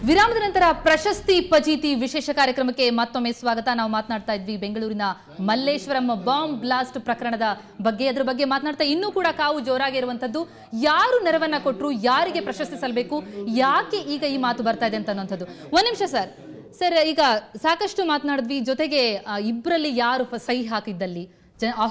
ವಿರಾಮದ ನಂತರ ಪ್ರಶಸ್ತಿ ಪಜೀತಿ ವಿಶೇಷ ಕಾರ್ಯಕ್ರಮಕ್ಕೆ ಮತ್ತೊಮ್ಮೆ ಸ್ವಾಗತ. ನಾವು ಮಾತನಾಡ್ತಾ ಇದ್ವಿ ಬೆಂಗಳೂರಿನ ಮಲ್ಲೇಶ್ವರಂ ಬಾಂಬ್ ಬ್ಲಾಸ್ಟ್ ಪ್ರಕರಣದ ಬಗ್ಗೆ. ಅದರ ಬಗ್ಗೆ ಮಾತನಾಡ್ತಾ ಇನ್ನೂ ಕೂಡ ಕಾವು ಜೋರಾಗಿರುವಂತದ್ದು, ಯಾರು ನೆರವನ್ನ ಕೊಟ್ಟರು, ಯಾರಿಗೆ ಪ್ರಶಸ್ತಿ ಸಲ್ಲಬೇಕು, ಯಾಕೆ ಈಗ ಈ ಮಾತು ಬರ್ತಾ ಇದೆ ಅನ್ನೋಂಥದ್ದು. ಒಂದ್ ನಿಮಿಷ ಸರ್, ಈಗ ಸಾಕಷ್ಟು ಮಾತನಾಡಿದ್ವಿ. ಜೊತೆಗೆ ಇಬ್ಬರಲ್ಲಿ ಯಾರು ಸಹಿ ಹಾಕಿದ್ದಲ್ಲಿ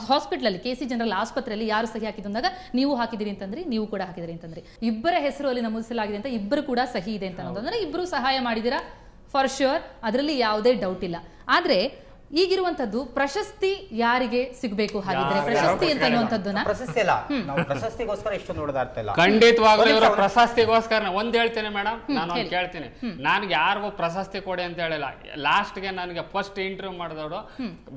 ಹಾಸ್ಪಿಟಲ್ ಅಲ್ಲಿ KC ಜನರಲ್ ಆಸ್ಪತ್ರೆಯಲ್ಲಿ ಯಾರು ಸಹಿ ಹಾಕಿದ್ದು ಅಂದಾಗ ನೀವು ಹಾಕಿದಿರಿ ಅಂತಂದ್ರಿ, ನೀವು ಕೂಡ ಹಾಕಿದಿರಿ ಅಂತಂದ್ರಿ. ಇಬ್ಬರ ಹೆಸರು ಅಲ್ಲಿ ನಮೂದಿಸಲಾಗಿದೆ ಅಂತ, ಇಬ್ಬರು ಕೂಡ ಸಹಿ ಇದೆ ಅಂತ ಅನ್ನೋದಂದ್ರೆ ಇಬ್ಬರು ಸಹಾಯ ಮಾಡಿದಿರಾ ಫಾರ್ ಶ್ಯೂರ್, ಅದರಲ್ಲಿ ಯಾವುದೇ ಡೌಟ್ ಇಲ್ಲ. ಆದ್ರೆ ಈಗಿರುವಂತದ್ದು ಪ್ರಶಸ್ತಿ ಯಾರಿಗೆ ಸಿಗಬೇಕು, ಹಾಗಿದ್ರೆ ಪ್ರಶಸ್ತಿ ಅಂತ ಅನ್ನುವಂಥದ್ದನ್ನ ಪ್ರಶಸ್ತಿ ಅಲ್ಲ, ನಾವು ಪ್ರಶಸ್ತಿಗೋಸ್ಕರ ಇಷ್ಟು ನೋಡ್ತಾ ಇರ್ತಿಲ್ಲ. ಖಂಡಿತವಾಗ್ಲೂ ಇವರು ಪ್ರಶಸ್ತಿಗೋಸ್ಕರ ಒಂದ್ ಹೇಳ್ತೇನೆ ಮೇಡಮ್, ನಾನು ಒಂದ್ ಕೇಳ್ತೀನಿ. ನನ್ಗೆ ಯಾರಿಗೂ ಪ್ರಶಸ್ತಿ ಕೊಡಿ ಅಂತ ಹೇಳಿಲ್ಲ. ಲಾಸ್ಟ್ಗೆ ನನಗೆ ಫಸ್ಟ್ ಇಂಟರ್ವ್ಯೂ ಮಾಡಿದವರು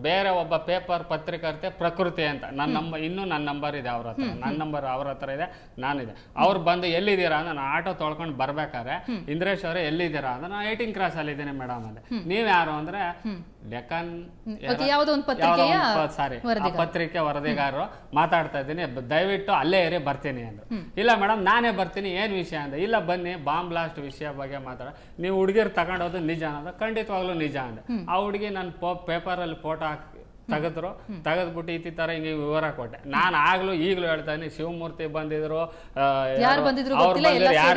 ಬೇರೆ ಒಬ್ಬ ಪೇಪರ್ ಪತ್ರಿಕರ್ತೆ ಪ್ರಕೃತಿ ಅಂತ, ನನ್ನ ನಂಬರ್ ಇದೆ ಅವ್ರ ಹತ್ರ, ನನ್ನ ನಂಬರ್ ಅವ್ರ ಹತ್ರ ಇದೆ, ನಾನಿದೆ. ಅವ್ರು ಬಂದು ಎಲ್ಲಿದ್ದೀರಾ ಅಂದ್ರೆ, ನಾನು ಆಟೋ ತೊಳ್ಕೊಂಡು ಬರ್ಬೇಕಾದ್ರೆ ಇಂದ್ರೇಶ್ ಅವರೇ ಎಲ್ಲಿದ್ದೀರಾ ಅಂದ್ರೆ, ನಾನು 18 ಕ್ರಾಸ್ ಅಲ್ಲಿ ಇದ್ದೀನಿ ಮೇಡಮ್ ಅಂದ್ರೆ. ನೀವ್ ಯಾರು ಅಂದ್ರೆ ಡೆಕ್ಕನ್ ಪತ್ರಿಕೆ ವರದಿಗಾರರು ಮಾತಾಡ್ತಾ ಇದ್ದೀನಿ, ದಯವಿಟ್ಟು ಅಲ್ಲೇ ಇರಿ ಬರ್ತೀನಿ ಅಂದ್ರು. ಇಲ್ಲ ಮೇಡಮ್ ನಾನೇ ಬರ್ತೀನಿ, ಏನ್ ವಿಷಯ ಅಂದೆ. ಇಲ್ಲ ಬನ್ನಿ ಬಾಂಬ್ ಬ್ಲಾಸ್ಟ್ ವಿಷಯ ಬಗ್ಗೆ ಮಾತಾಡ, ನೀವು ಹುಡುಗಿರ್ ತಗೊಂಡೋದು ನಿಜ ಅಂದ್ರೆ, ಖಂಡಿತವಾಗ್ಲೂ ನಿಜ ಅಂದೆ. ಆ ಹುಡುಗಿ ನನ್ನ ಪೇಪರ್ ಅಲ್ಲಿ ಫೋಟೋ ಹಾಕಿ ತೆಗೆದ್ಬಿಟ್ಟು ಈ ತರ ಹಿಂಗೆ ವಿವರ ಕೊಟ್ಟೆ. ನಾನು ಆಗ್ಲೂ ಈಗ್ಲೂ ಹೇಳ್ತಾ ಇದ್ದೀನಿ, ಶಿವಮೂರ್ತಿ ಬಂದಿದ್ರು, ಯಾರು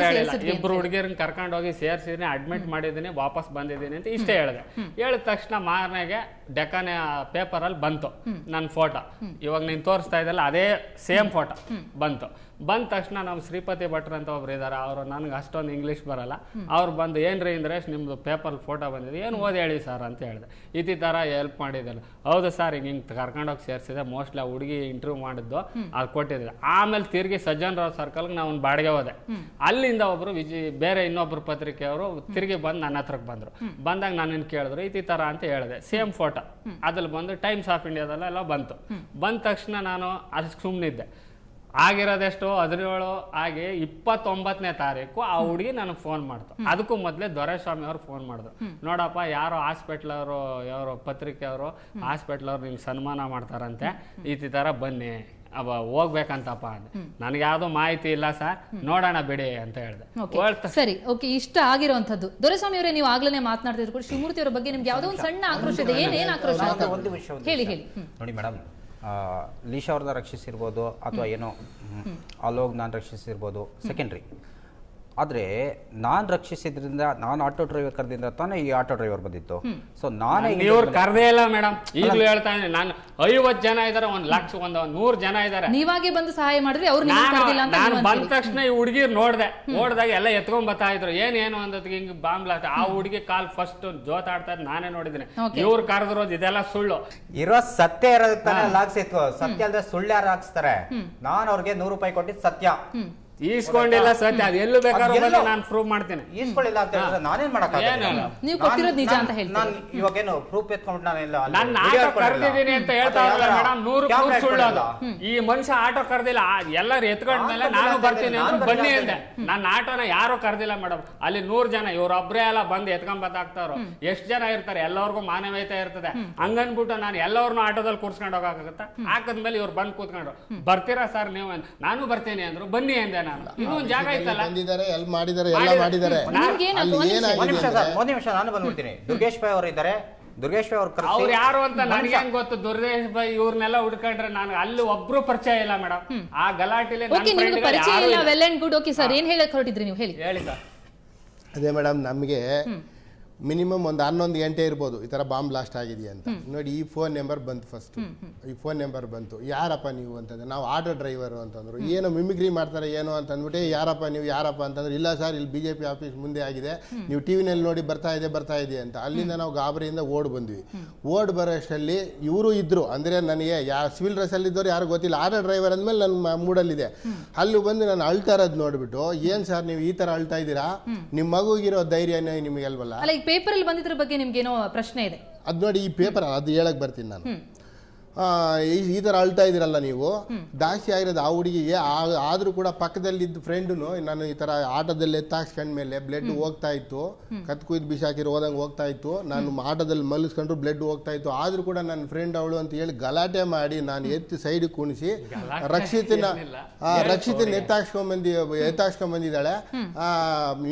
ಹೇಳಿಲ್ಲ, ಇಬ್ರು ಹುಡುಗಿರನ್ನ ಕರ್ಕೊಂಡು ಹೋಗಿ ಸೇರ್ಸಿದೀನಿ, ಅಡ್ಮಿಟ್ ಮಾಡಿದೀನಿ, ವಾಪಸ್ ಬಂದಿದ್ದೀನಿ ಅಂತ ಇಷ್ಟೇ ಹೇಳಿದೆ. ಹೇಳಿದ ತಕ್ಷಣ ಮಾರನೆಗೆ ಡೆಕ್ಕನ್ ಪೇಪರ್ ಅಲ್ಲಿ ಬಂತು ನನ್ನ ಫೋಟೋ. ಇವಾಗ ನೀನ್ ತೋರಿಸ್ತಾ ಇದ್ದಲ್ಲ ಅದೇ ಸೇಮ್ ಫೋಟೋ ಬಂತು. ಬಂದ ತಕ್ಷಣ ನಮ್ಮ ಶ್ರೀಪತಿ ಭಟ್ರು ಅಂತ ಒಬ್ರು ಇದಾರೆ, ಅವರು ನನ್ಗೆ ಅಷ್ಟೊಂದು ಇಂಗ್ಲೀಷ್ ಬರಲ್ಲ. ಅವ್ರು ಬಂದು ಏನ್ರಿ ಇಂದ್ರೇಶ್ ನಿಮ್ದು ಪೇಪರ್ ಫೋಟೋ ಬಂದಿದೆ, ಏನು ಓದಿ ಹೇಳಿ ಸರ್ ಅಂತ ಹೇಳಿದೆ. ಈ ತರ ಹೆಲ್ಪ್ ಮಾಡಿದ್ದಲ್ಲ. ಹೌದು ಸರ್, ಹಿಂಗೆ ಕರ್ಕೊಂಡೋಗಿ ಸೇರಿಸಿದೆ, ಮೋಸ್ಟ್ಲಿ ಆ ಹುಡುಗಿ ಇಂಟರ್ವ್ಯೂ ಮಾಡಿದ್ದು ಅದು ಕೊಟ್ಟಿದ್ದೆ. ಆಮೇಲೆ ತಿರ್ಗಿ ಸಜ್ಜನ್ ರಾವ್ ಸರ್ಕಲ್ಗೆ ನಾವು ಒಂದು ಬಾಡಿಗೆ ಹೋದೆ. ಅಲ್ಲಿಂದ ಒಬ್ರು ಬೇರೆ ಇನ್ನೊಬ್ರು ಪತ್ರಿಕೆಯವರು ತಿರ್ಗಿ ಬಂದು ನನ್ನ ಹತ್ರಕ್ಕೆ ಬಂದ್ರು. ಬಂದಾಗ ನನ್ನ ಕೇಳಿದ್ರು ಈ ತರ ಅಂತ ಹೇಳಿದೆ, ಸೇಮ್ ಫೋಟೋ ಅದ್ರಲ್ಲಿ ಬಂದು ಟೈಮ್ಸ್ ಆಫ್ ಇಂಡಿಯಾದಲ್ಲ ಬಂತು. ಬಂದ ತಕ್ಷಣ ನಾನು ಅದಕ್ಕೆ ಸುಮ್ಮನಿದ್ದೆ. ಆಗಿರೋದೆಷ್ಟು 17 ಆಗಿ 29ನೇ ತಾರೀಕು ಆ ಹುಡುಗಿ ನನಗೆ ಫೋನ್ ಮಾಡ್ತು. ಅದಕ್ಕೂ ಮೊದಲೇ ದೊರೆಸ್ವಾಮಿ ಅವ್ರು ಫೋನ್ ಮಾಡಿದ್ರು, ನೋಡಪ್ಪ ಯಾರೋ ಹಾಸ್ಪಿಟ್ಲ್ ಅವರು, ಯಾರೋ ಪತ್ರಿಕೆ ಅವರು ಹಾಸ್ಪಿಟ್ಲ್ ಅವ್ರು ನಿಮ್ಗೆ ಸನ್ಮಾನ ಮಾಡ್ತಾರಂತೆ, ಈ ತರ ಬನ್ನಿ ಹೋಗ್ಬೇಕಂತಪ್ಪ ಅಂದೆ. ನನಗೆ ಯಾವ್ದೋ ಮಾಹಿತಿ ಇಲ್ಲ ಸರ್, ನೋಡೋಣ ಬಿಡಿ ಅಂತ ಹೇಳಿದೆ. ಸರಿ, ಓಕೆ, ಇಷ್ಟ ಆಗಿರುವಂತದ್ದು. ದೊರೆಸ್ವಾಮಿ ಅವರೇ, ನೀವು ಆಗ್ಲೇ ಮಾತನಾಡ್ತಿದ್ರು ಶಿವಮೂರ್ತಿ ಅವರ ಬಗ್ಗೆ ನಿಮ್ಗೆ ಯಾವ್ದೋ ಒಂದು ಸಣ್ಣ ಆಕ್ರೋಶ ಇದೆ, ಏನ್ ಆಕ್ರೋಶ ಹೇಳಿ ನೋಡಿ ಮೇಡಮ್. ಲೀಶಾ ಅವ್ರನ್ನ ರಕ್ಷಿಸಿರ್ಬೋದು ಅಥವಾ ಏನೋ ಅಲೋಗ್ ನಾನು ರಕ್ಷಿಸಿರ್ಬೋದು, ಸೆಕೆಂಡ್ರಿ. ಆದರೆ ನಾನು ರಕ್ಷಿಸಿದ್ರಿಂದ, ನಾನು ಆಟೋ ಡ್ರೈವರ್ ಕರೆದಿಂದ ತಾನೇ ಈ ಆಟೋ ಡ್ರೈವರ್ ಬಂದಿತ್ತು. ಸೊ ನಾನೇ ಇವ್ರು ಕರೆದೇ ಇಲ್ಲ ಮೇಡಮ್. ಈಗಲೂ ಹೇಳ್ತಾ ಇದ್ದೀನಿ, ನಾನು 50 ಜನ ಇದಾರೆ, 1 ಲಕ್ಷ 100 ಜನ ಇದಾರೆ. ನೀವಾಗೆ ಬಂದು ಸಹಾಯ ಮಾಡಿದ್ರೆ ಅವ್ರು ನಾನು ಬಂದ ತಕ್ಷಣ ಈ ಹುಡುಗಿರ್ ನೋಡ್ದಾಗ ಎಲ್ಲ ಎತ್ಕೊಂಡ್ ಬರ್ತಾ ಇದ್ರು. ಏನು ಅಂದಕ್ಕೆ ಹಿಂಗ್ ಬಾಂಬ್ ಬ್ಲಾಸ್ಟ್. ಆ ಹುಡುಗಿ ಕಾಲ್ ಫಸ್ಟ್ ಜೋತಾಡ್ತಾ ಇದ್ ನಾನೇ ನೋಡಿದ್ದೀನಿ. ಇವ್ರು ಕರೆದಿರೋದು ಇದೆಲ್ಲ ಸುಳ್ಳು. ಇರೋ ಸತ್ಯ ಇರೋದಕ್ಕೆ ಲಾಗ್ಸಿತ್ತು. ಸತ್ಯ ಅಲ್ಲದೆ ಸುಳ್ಳು ಯಾರು ಹಾಕ್ಸ್ತಾರೆ? ನಾನು ಅವ್ರಿಗೆ 100 ರೂಪಾಯಿ ಕೊಟ್ಟಿದ್ದು ಸತ್ಯ. ಈಸ್ಕೊಂಡಿಲ್ಲ ಸತ್ಯ, ಅದು ಎಲ್ಲೂ ಬೇಕಾದ್ರೂ ನಾನು ಪ್ರೂವ್ ಮಾಡ್ತೀನಿ. ಈಸ್ಕೊಳ್ಳಿಲ್ಲ ಅಂತ ಹೇಳಿದ್ರೆ ನಾನೇನ್ ಮಾಡಕ್ಕಾಗಲ್ಲ. ನೀವು ಕೊಟ್ಟಿರೋದು ನಿಜ ಅಂತ ಹೇಳ್ತೀನಿ. ನಾನು ಇವಾಗೇನು ಪ್ರೂಫ್ ಎತ್ಕೊಂಡು ನಾನು ಆಟೋ ಕರೆದಿದ್ದೀನಿ ಅಂತ ಹೇಳ್ತಾ ಇರಲ್ಲ ಮೇಡಮ್, 100% ಸುಳ್ಳು ಅದು. ಈ ಮನುಷ್ಯ ಆಟೋ ಕರೆದಿಲ್ಲ, ಎಲ್ಲರೂ ಎತ್ಕೊಂಡ್ಮೇಲೆ ನಾನು ಬರ್ತೀನಿ ಅಂದ್ರೆ ಬನ್ನಿ ಅಂದೆ. ನನ್ನ ಆಟೋನ ಯಾರು ಕರೆದಿಲ್ಲ ಮೇಡಮ್. ಅಲ್ಲಿ 100 ಜನ, ಇವ್ರೊಬ್ರೇ ಎಲ್ಲ ಬಂದು ಎತ್ಕೊಂಡ್ ಬತ್ತಾಕ್ತಾರೋ. ಎಷ್ಟು ಜನ ಇರ್ತಾರೆ, ಎಲ್ಲರಿಗೂ ಮಾನವೀಯತೆ ಇರ್ತದೆ. ಹಂಗನ್ಬಿಟ್ಟು ನಾನು ಎಲ್ಲವ್ರನ್ನೂ ಆಟೋದಲ್ಲಿ ಕೂರ್ಸ್ಕೊಂಡು ಹೋಗಕ್ಕಾಗತ್ತ? ಹಾಕದ್ಮೇಲೆ ಇವ್ರು ಬಂದು ಕೂತ್ಕೊಂಡ್ರು, ಬರ್ತೀರಾ ಸರ್ ನೀವು? ನಾನು ಬರ್ತೀನಿ ಅಂದ್ರು, ಬನ್ನಿ ಅಂದೆ. ಇನ್ನೊಂದು ಜಾಗ ಇತ್ತಲ್ಲ, ಒಂದ್ ನಿಮಿಷ ನಾನು ಬಂದ್ಬಿಡ್ತೀನಿ. ದುರ್ಗೇಶ್ ಭಾಯ್ ಅವರು ಇದ್ದಾರೆ, ದುರ್ಗೇಶ್ ಭಾಯ್ ಅವ್ರು ಯಾರು ಅಂತ ನನಗೆ ಹೆಂಗ್ ಗೊತ್ತು? ದುರ್ಗೇಶ್ ಭಾಯ್ ಇವ್ರನ್ನೆಲ್ಲ ಹುಡ್ಕೊಂಡ್ರೆ ನಾನು ಅಲ್ಲಿ ಒಬ್ರು ಪರಿಚಯ ಇಲ್ಲ ಮೇಡಮ್. ಆ ಗಲಾಟೆಲಿ ಪರಿಚಯ ಇಲ್ಲ. Well and good. Okay sir, ಏನ್ ಹೇಳಕ್ ಹೊರಟಿದ್ರಿ ನೀವು? ಹೇಳಿ ಸರ್. ಅದೇ ಮೇಡಮ್, ನಮಗೆ ಮಿನಿಮಮ್ ಒಂದು 11 ಗಂಟೆ ಇರ್ಬೋದು ಈ ಥರ ಬಾಂಬ್ ಬ್ಲಾಸ್ಟ್ ಆಗಿದೆಯಾ ಅಂತ. ನೋಡಿ, ಈ ಫೋನ್ ನಂಬರ್ ಬಂತು. ಫಸ್ಟ್ ಈ ಫೋನ್ ನಂಬರ್ ಬಂತು. ಯಾರಪ್ಪ ನೀವು ಅಂತಂದ್ರೆ, ನಾವು ಆಟೋ ಡ್ರೈವರು ಅಂತಂದ್ರು. ಏನೋ ಮಿಮಿಕ್ರಿ ಮಾಡ್ತಾರೆ ಏನೋ ಅಂತ ಅಂದ್ಬಿಟ್ಟು, ಯಾರಪ್ಪ ಅಂತಂದ್ರೆ, ಇಲ್ಲ ಸರ್ ಇಲ್ಲಿ BJP ಆಫೀಸ್ ಮುಂದೆ ಆಗಿದೆ, ನೀವು ಟಿವಿನಲ್ಲಿ ನೋಡಿ ಬರ್ತಾ ಇದೆ ಅಂತ. ಅಲ್ಲಿಂದ ನಾವು ಗಾಬರಿಯಿಂದ ಓಡ್ ಬಂದ್ವಿ. ಓಡ್ ಬರೋಷ್ಟರಲ್ಲಿ ಇವರು ಇದ್ರು. ಅಂದರೆ ನನಗೆ ಸಿವಿಲ್ ಡ್ರೆಸ್ಸಲ್ಲಿ ಇದ್ದವ್ರು ಯಾರು ಗೊತ್ತಿಲ್ಲ. ಆಟೋ ಡ್ರೈವರ್ ಅಂದಮೇಲೆ ನನ್ನ ಮೂಡಲ್ಲಿದೆ. ಅಲ್ಲಿ ಬಂದು ನಾನು ಅಳ್ತಾ ಇರೋದು ನೋಡ್ಬಿಟ್ಟು, ಏನ್ ಸರ್ ನೀವು ಈ ಥರ ಅಳ್ತಾ ಇದ್ದೀರಾ? ನಿಮ್ಮ ಮಗುಗಿರೋ ಧೈರ್ಯನೇ ನಿಮಗೆ ಅಲ್ವಲ್ಲ. ಪೇಪರ್ ಅಲ್ಲಿ ಬಂದಿದ್ರ ಬಗ್ಗೆ ನಿಮ್ಗೆ ಏನೋ ಪ್ರಶ್ನೆ ಇದೆ? ಅದ್ ನೋಡಿ, ಈ ಪೇಪರ್ ಅದು ಹೇಳಕ್ ಬರ್ತೀನಿ ನಾನು. ಈ ಥರ ಅಳ್ತಾ ಇದ್ದೀರಲ್ಲ ನೀವು, ದಾಸಿ ಆಗಿರೋದು ಆ ಹುಡುಗಿಗೆ. ಆದರೂ ಕೂಡ ಪಕ್ಕದಲ್ಲಿದ್ದ ಫ್ರೆಂಡ್ನು ನಾನು ಈ ಥರ ಆಟೋದಲ್ಲಿ ಎತ್ತಾಕ್ಸ್ಕೊಂಡ್ಮೇಲೆ ಬ್ಲಡ್ ಹೋಗ್ತಾ ಇತ್ತು, ಕತ್ ಕುಯ್ದು ಬಿಸಾಕಿರೋ ಹೋದಂಗೆ ಹೋಗ್ತಾ ಇತ್ತು, ನಾನು ಆಟೋದಲ್ಲಿ ಮಲಗಿಸ್ಕೊಂಡ್ರು ಬ್ಲಡ್ ಹೋಗ್ತಾ ಇತ್ತು, ಆದರೂ ಕೂಡ ನನ್ನ ಫ್ರೆಂಡ್ ಅವಳು ಅಂತ ಹೇಳಿ ಗಲಾಟೆ ಮಾಡಿ ನಾನು ಎತ್ತಿ ಸೈಡ್ ಕುಣಿಸಿ ರಕ್ಷಿತನ ಎತ್ತಾಕ್ಸ್ಕೊಂಡ್ಬಂದಿದ್ದಾಳೆ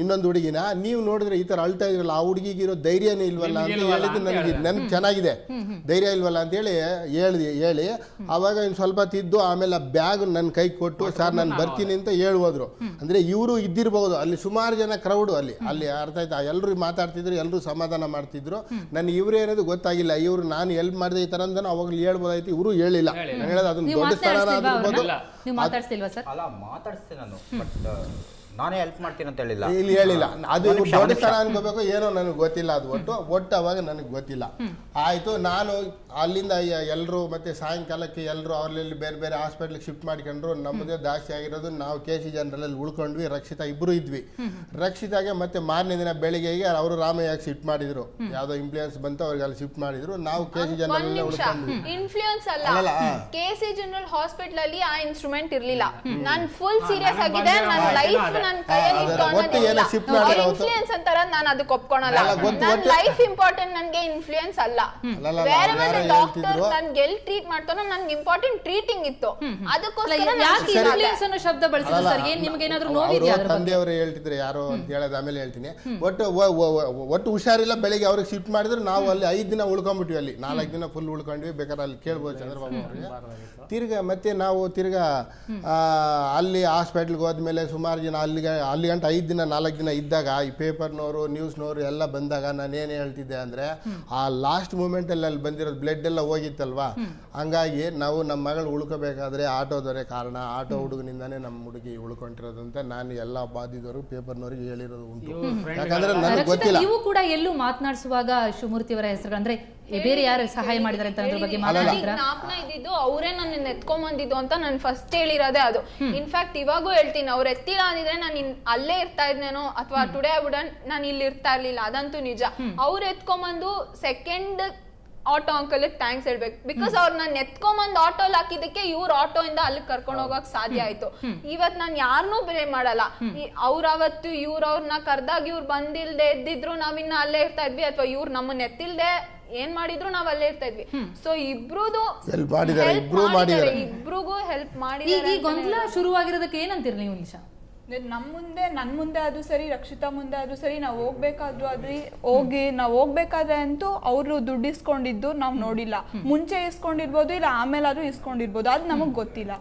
ಇನ್ನೊಂದು ಹುಡುಗಿನ. ನೀವು ನೋಡಿದ್ರೆ ಈ ಥರ ಅಳ್ತಾ ಇದ್ರಲ್ಲ, ಆ ಹುಡುಗಿಗಿರೋ ಧೈರ್ಯನೇ ಇಲ್ವಲ್ಲ ಅಂತ ಹೇಳಿದ್ದು ನನಗೆ ಚೆನ್ನಾಗಿದೆ. ಧೈರ್ಯ ಇಲ್ವಲ್ಲ ಅಂತೇಳಿ ಹೇಳಿ ಅವಾಗ ಇನ್ನು ಸ್ವಲ್ಪ ತಿದ್ದು ಆಮೇಲೆ ಬ್ಯಾಗ್ ನನ್ನ ಕೈ ಕೊಟ್ಟು ಸರ್ ನಾನು ಬರ್ತೀನಿ ಅಂತ ಹೇಳ್ಬೋದ್ರು. ಅಂದ್ರೆ ಇವರು ಇದ್ದಿರಬಹುದು ಅಲ್ಲಿ, ಸುಮಾರು ಜನ ಕ್ರೌಡ್ ಅಲ್ಲಿ ಅರ್ಥ ಆಯ್ತಾ, ಎಲ್ಲರೂ ಮಾತಾಡ್ತಿದ್ರು, ಎಲ್ಲರೂ ಸಮಾಧಾನ ಮಾಡ್ತಿದ್ರು. ನನಗೆ ಇವ್ರು ಏನದು ಗೊತ್ತಾಗಿಲ್ಲ, ಇವ್ರು ನಾನು ಎಲ್ಪ್ ಮಾಡಿದೆ ಈ ತರ ಅಂತ ಅವಾಗಲೂ ಹೇಳ್ಬೋದಾಯ್ತು, ಇವರು ಹೇಳಿಲ್ಲ. ನಾನು ಹೇಳೋದು ಅದನ್ನ ದೊಡ್ಡ ಸ್ಥಳ ಆಗಿರ್ಬೋದು. ಅಲ್ಲ ಮಾತಾಡಿಸ್ತೀನಿ ನಾನು, ಬಟ್ ನಾನೇ ಹೆಲ್ಪ್ ಮಾಡ್ತೀನಿ ಅಂತ ಹೇಳಿಲ್ಲ, ಇಲ್ಲಿ ಹೇಳಿಲ್ಲ. ಅದು ದೊಡ್ಡ ಸ್ಥಳ ಅನ್ಕೋಬೇಕು ಏನೋ ನನಗೆ ಗೊತ್ತಿಲ್ಲ, ಅದು ಒಟ್ಟು ಅವಾಗ ನನಗೆ ಗೊತ್ತಿಲ್ಲ. ಆಯ್ತು, ನಾನು ಅಲ್ಲಿಂದ ಎಲ್ಲರೂ ಮತ್ತೆ ಸಾಯಂಕಾಲಕ್ಕೆ ಎಲ್ಲರೂ ಅವರಲ್ಲಿ ಬೇರೆ ಬೇರೆ ಹಾಸ್ಪಿಟ್ಲಿಗೆ ಶಿಫ್ಟ್ ಮಾಡ್ಕೊಂಡ್ರು. ನಮ್ಮದೇ ದಾಸಿ ಆಗಿರೋದು ನಾವು KC ಜನರಲ್ಲಿ ಉಳ್ಕೊಂಡ್ವಿ, ರಕ್ಷಿತಾ ಇಬ್ರು ಇದ್ವಿ. ರಕ್ಷಿತಾಗೆ ಮತ್ತೆ ಮಾರನೇ ದಿನ ಬೆಳಿಗ್ಗೆಗೆ ಅವರು ರಾಮಯ್ಯಗೆ ಶಿಫ್ಟ್ ಮಾಡಿದ್ರು, ಯಾವ್ದೋ ಇನ್ಫ್ಲೂಯೆನ್ಸ್ ಬಂತು ಅವ್ರಿಗೆ ಅಲ್ಲಿ ಶಿಫ್ಟ್ ಮಾಡಿದ್ರು. ನಾವು KC ಜನರಲ್ಲಿ ಉಳ್ಕೊಂಡ್ವಿ. ಇನ್ಫ್ಲೂಯೆನ್ಸ್ ಅಲ್ಲ, KC ಜನರಲ್ ಹಾಸ್ಪಿಟಲ್ ಅಲ್ಲಿ ಆ ಇನ್ಸ್ಟ್ರೂಮೆಂಟ್ ಇರ್ಲಿಲ್ಲ. ನಾನು ಫುಲ್ ಸೀರಿಯಸ್ ಆಗಿದೆ, ನನ್ನ ಲೈಫ್ ನನ್ನ ಕೈಯಲ್ಲಿ ಇನ್ಫ್ಲೂಯೆನ್ಸ್ ಅಂತಾರ, ನಾನು ಅದಕ್ಕೆ ಒಪ್ಕೊಳಲ್ಲ. ನನ್ನ ಲೈಫ್ ಇಂಪಾರ್ಟೆಂಟ್, ನನಗೆ ಇನ್ಫ್ಲೂಯೆನ್ಸ್ ಅಲ್ಲ. ಬೇರೆ ಡಾಕ್ಟರ್ ನನ್ಗೆ ಎಲ್ಲಿ ಟ್ರೀಟ್ ಮಾಡ್ತಾನೋ ನನ್ಗೆ ಇಂಪಾರ್ಟೆಂಟ್ ಟ್ರೀಟಿಂಗ್ ಇತ್ತು, ಅದಕ್ಕೋಸ್ಕರ ಶಬ್ದ ಬಳಸಿದ್ರು ಸರ್. ಏನ್ ನಿಮ್ಗೆ ಏನಾದ್ರು ನೋವಿದ್ಯಾ? ತಂದೆಯವರು ಹೇಳ್ತಿದ್ರೆ ಯಾರೋ ಅಂತ ಹೇಳೋದು ಆಮೇಲೆ ಹೇಳ್ತೀನಿ. ಒಟ್ಟು ಹುಷಾರಿಲ್ಲ, ಬೆಳಿಗ್ಗೆ ಅವ್ರಿಗೆ ಶಿಫ್ಟ್ ಮಾಡಿದ್ರು. ನಾವು ಅಲ್ಲಿ 5 ದಿನ ಉಳ್ಕೊಂಡ್ಬಿಟ್ವಿ, ಅಲ್ಲಿ 4 ದಿನ ಫುಲ್ ಉಳ್ಕೊಂಡ್ವಿ. ಬೇಕಾದ್ರೆ ಅಲ್ಲಿ ಕೇಳ್ಬೋದು ಚಂದ್ರಬಾಬು ಅವ್ರಿಗೆ. ತಿರ್ಗಾ ಅಲ್ಲಿ ಹಾಸ್ಪಿಟ್ಲ್ಗೆ ಹೋದ್ಮೇಲೆ ಸುಮಾರು ಜನ ಅಲ್ಲಿ ಗಂಟೆ 5 ದಿನ 4 ದಿನ ಇದ್ದಾಗ ಈ ಪೇಪರ್ನವರು ನ್ಯೂಸ್ನವರು ಎಲ್ಲ ಬಂದಾಗ ನಾನೇನು ಹೇಳ್ತಿದ್ದೆ ಅಂದರೆ, ಆ ಲಾಸ್ಟ್ ಮೂಮೆಂಟಲ್ಲಿ ಅಲ್ಲಿ ಬಂದಿರೋದು ಬ್ಲಡ್ ಎಲ್ಲ ಹೋಗಿತ್ತಲ್ವಾ, ಹಂಗಾಗಿ ನಾವು ನಮ್ಮ ಮಗಳು ಉಳ್ಕೋಬೇಕಾದ್ರೆ ಆಟೋದವರೇ ಕಾರಣ, ಆಟೋ ಹುಡುಗನಿಂದಾನೇ ನಮ್ಮ ಹುಡುಗಿ ಉಳ್ಕೊಂಡಿರೋದು ಅಂತ ನಾನು ಎಲ್ಲ ಬಾಧಿದವರು ಪೇಪರ್ನವರಿಗೆ ಹೇಳಿರೋದು ಉಂಟು. ಯಾಕಂದ್ರೆ ನನಗೆ ಗೊತ್ತಿಲ್ಲ. ನೀವು ಕೂಡ ಎಲ್ಲೂ ಮಾತನಾಡಿಸುವಾಗ ಶಿವಮೂರ್ತಿ ಅವರ ಹೆಸರು ಅಂದ್ರೆ ಬೇರೆ ಯಾರು ಸಹಾಯ ಮಾಡಿದಾರೆ ಅಂತ ಅದ್ರ ಬಗ್ಗೆ ಮಾತಾಡಿದ್ರ? ಜ್ಞಾಪನ ಇದ್ದಿದ್ದು ಅವರೇ ನನ್ನ ಎತ್ಕೊಂಬಂದಿದ್ದು ಅಂತ ನಾನು ಫಸ್ಟ್ ಹೇಳಿರೋದೇ ಅದು. ಇನ್ಫ್ಯಾಕ್ಟ್ ಇವಾಗೂ ಹೇಳ್ತೀನಿ, ಅವ್ರು ಎತ್ತಿಲ್ಲ ಅಂದಿದ್ರೆ ನಾನು ಅಲ್ಲೇ ಇರ್ತಾ ಇದ್ನೇನೋ, ಅಥವಾ ಟುಡೇ ವುಡನ್ ನಾನು ಇಲ್ಲಿ ಇರ್ತಾ ಇರ್ಲಿಲ್ಲ, ಅದಂತೂ ನಿಜ. ಅವ್ರು ಎತ್ಕೊಂಬಂದು ಸೆಕೆಂಡ್ ಆಟೋ ಅಂಕಲ್ ಥ್ಯಾಂಕ್ಸ್ ಹೇಳ್ಬೇಕು. ಬಿಕಾಸ್ ಅವ್ರು ನಾನು ಎತ್ಕೊಂಬಂದು ಆಟೋಲ್ ಹಾಕಿದಕ್ಕೆ ಇವ್ರ ಆಟೋ ಇಂದ ಅಲ್ಲಿ ಕರ್ಕೊಂಡು ಹೋಗಕ್ ಸಾಧ್ಯ ಆಯ್ತು. ಇವತ್ ನಾನು ಯಾರನ್ನೂ ಬ್ಲೇಮ್ ಮಾಡಲ್ಲ. ಅವ್ರವತ್ತು ಅವ್ರನ್ನ ಕರ್ದಾಗ ಇವ್ರು ಬಂದಿಲ್ದೆ ಎದ್ದಿದ್ರು ನಾವಿನ್ನ ಅಲ್ಲೇ ಇರ್ತಾ ಇದ್ವಿ, ಅಥವಾ ಇವ್ರು ನಮ್ಮನ್ನ ಎತ್ತಿಲ್ದೆ ಏನ್ ಮಾಡಿದ್ರು ನಾವ್ ಅಲ್ಲೇ ಇರ್ತಾ ಇದ್ವಿ. ಸೊ ಇಬ್ರಿಗೂ ಹೆಲ್ಪ್ ಮಾಡಿದ್ದಾರೆ. ಈ ಗೊಂದಲ ಶುರುವಾಗಿರೋದಕ್ಕೆ ಏನಂತೀರಿ ನೀವು ನಿಶಾ? ನನ್ ಮುಂದೆ ಅದು ಸರಿ, ರಕ್ಷಿತಾ ಮುಂದೆ ಅದು ಸರಿ, ನಾವು ಹೋಗ್ಬೇಕಾದ್ರೂ ನಾವು ಹೋಗ್ಬೇಕಾದ್ರೆ ಅಂತೂ ಅವರು ದುಡ್ಡು ಇಸ್ಕೊಂಡಿದ್ದು ನಾವು ನೋಡಿಲ್ಲ. ಮುಂಚೆ ಇಸ್ಕೊಂಡಿರ್ಬೋದು, ಇಲ್ಲ ಆಮೇಲಾದ್ರೂ ಇಸ್ಕೊಂಡಿರ್ಬೋದು, ಅದು ನಮಗ್ ಗೊತ್ತಿಲ್ಲ.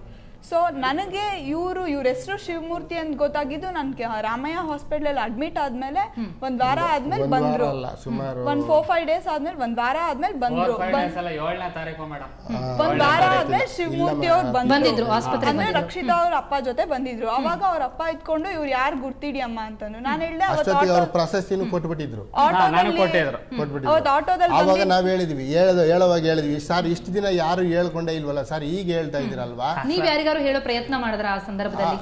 ಸೊ ನನಗೆ ಇವ್ರ ಹೆಸರು ಶಿವಮೂರ್ತಿ ಅಂತ ಗೊತ್ತಾಗಿದ್ದು ನನ್ಗೆ ರಾಮಯ್ಯ ಹಾಸ್ಪಿಟಲ್ ಅಡ್ಮಿಟ್ ಆದ್ಮೇಲೆ 1 ವಾರ ಆದ್ಮೇಲೆ ಬಂದ್ರು. 4-5 ಡೇಸ್ ಆದ್ಮೇಲೆ 1 ವಾರ ಆದ್ಮೇಲೆ ಬಂದ್ರು. 1 ವಾರ ಆದ್ಮೇಲೆ ಶಿವಮೂರ್ತಿ ಅವ್ರು ಬಂದಿದ್ರು ಅಂದ್ರೆ ರಕ್ಷಿತಾ ಅವ್ರ ಅಪ್ಪ ಜೊತೆ ಬಂದಿದ್ರು. ಅವಾಗ ಅವ್ರ ಅಪ್ಪ ಇಟ್ಕೊಂಡು ಇವ್ರು ಯಾರು ಗುರ್ತಿಡಿ ಅಮ್ಮ ಅಂತಂದ್ರು. ನಾನು ಹೇಳ್ದೆ ಪ್ರಶಸ್ತಿನೂ ಕೊಟ್ಬಿಟ್ಟಿದ್ರು ಆಟೋದಲ್ಲಿ. ಅವಾಗ ನಾವ್ ಹೇಳಿದ್ವಿ, ಹೇಳುವಾಗ ಹೇಳಿದ್ವಿ, ಸರ್ ಇಷ್ಟು ದಿನ ಯಾರು ಹೇಳ್ಕೊಂಡೇ ಇಲ್ವಲ್ಲ ಸರ್, ಈಗ ಹೇಳ್ತಾ ಇದೀರಲ್ವಾ. ನೀವ್ ಯಾರಿಗಾರು ಹೇಳೋ ಪ್ರಯತ್ನ ಮಾಡಿದ್ರ ಆ ಸಂದರ್ಭದಲ್ಲಿ?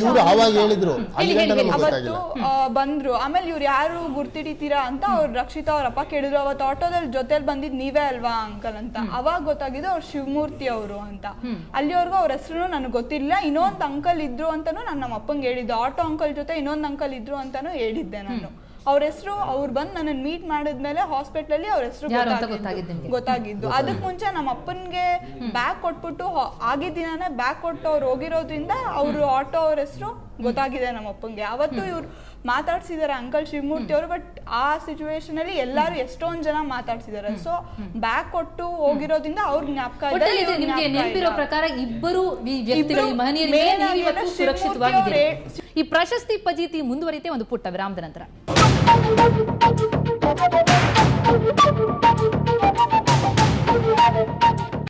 ಇವ್ರು ಅವಾಗ ಹೇಳಿದ್ರು, ಅವತ್ತು ಬಂದ್ರು. ಆಮೇಲೆ ಇವ್ರು ಯಾರು ಗುರ್ತಿಡಿತೀರಾ ಅಂತ ಅವ್ರು ರಕ್ಷಿತಾ ಅವ್ರ ಅಪ್ಪ ಕೇಳಿದ್ರು. ಅವತ್ತು ಆಟೋದಲ್ಲಿ ಜೊತೆಲಿ ಬಂದಿದ್ ನೀವೇ ಅಲ್ವಾ ಅಂಕಲ್ ಅಂತ. ಅವಾಗ ಗೊತ್ತಾಗಿದ್ದು ಅವ್ರು ಶಿವಮೂರ್ತಿ ಅವರು ಅಂತ. ಅಲ್ಲಿವರೆಗೂ ಅವ್ರ ಹೆಸರು ನನಗೆ ಗೊತ್ತಿಲ್ಲ. ಇನ್ನೊಂದು ಅಂಕಲ್ ಇದ್ರು ಅಂತಾನು ನಾನು ನಮ್ಮ ಅಪ್ಪಂಗೆ ಹೇಳಿದ್ದೆ. ಆಟೋ ಅಂಕಲ್ ಜೊತೆ ಇನ್ನೊಂದು ಅಂಕಲ್ ಇದ್ರು ಅಂತಾನು ಹೇಳಿದ್ದೆ ನಾನು. ಅವ್ರ ಹೆಸರು ಅವ್ರು ಬಂದು ನನ್ನ ಮೀಟ್ ಮಾಡಿದ್ಮೇಲೆ ಹಾಸ್ಪಿಟ್ಲಲ್ಲಿ ಅವ್ರ ಹೆಸರು ಗೊತ್ತಾಗಿದ್ದು. ಅದಕ್ ಮುಂಚೆ ನಮ್ಮ ಅಪ್ಪನ್ಗೆ ಬ್ಯಾಗ್ ಕೊಟ್ಬಿಟ್ಟು ಆಗಿದ್ದ ದಿನಾನೇ ಬ್ಯಾಗ್ ಕೊಟ್ಟು ಅವ್ರು ಹೋಗಿರೋದ್ರಿಂದ ಅವ್ರು ಆಟೋ ಅವ್ರ ಹೆಸರು ಗೊತ್ತಾಗಿದೆ ನಮ್ಮ ಅಪ್ಪಂಗೆ. ಅವತ್ತು ಇವ್ರು ಮಾತಾಡ್ಸಿದಾರೆ ಅಂಕಲ್ ಶಿವಮೂರ್ತಿ ಅವರು. ಬಟ್ ಆ ಸಿಚುವೇಶನ್ ಅಲ್ಲಿ ಎಲ್ಲಾರು ಎಷ್ಟೊಂದ್ ಜನ ಮಾತಾಡ್ಸಿದಾರೆ. ಸೊ ಬ್ಯಾಗ್ ಕೊಟ್ಟು ಹೋಗಿರೋದ್ರಿಂದ ಅವ್ರ ಜ್ಞಾಪಕ ನೆನಪಿರೋ ಪ್ರಕಾರ ಇಬ್ಬರು ಸುರಕ್ಷಿತವಾಗಿದ್ದಾರೆ. ಈ ಪ್ರಶಸ್ತಿ ಪಜೀತಿ ಮುಂದುವರಿತೆ ಒಂದು ಪುಟ್ಟ ವಿರಾಮದ ನಂತರ.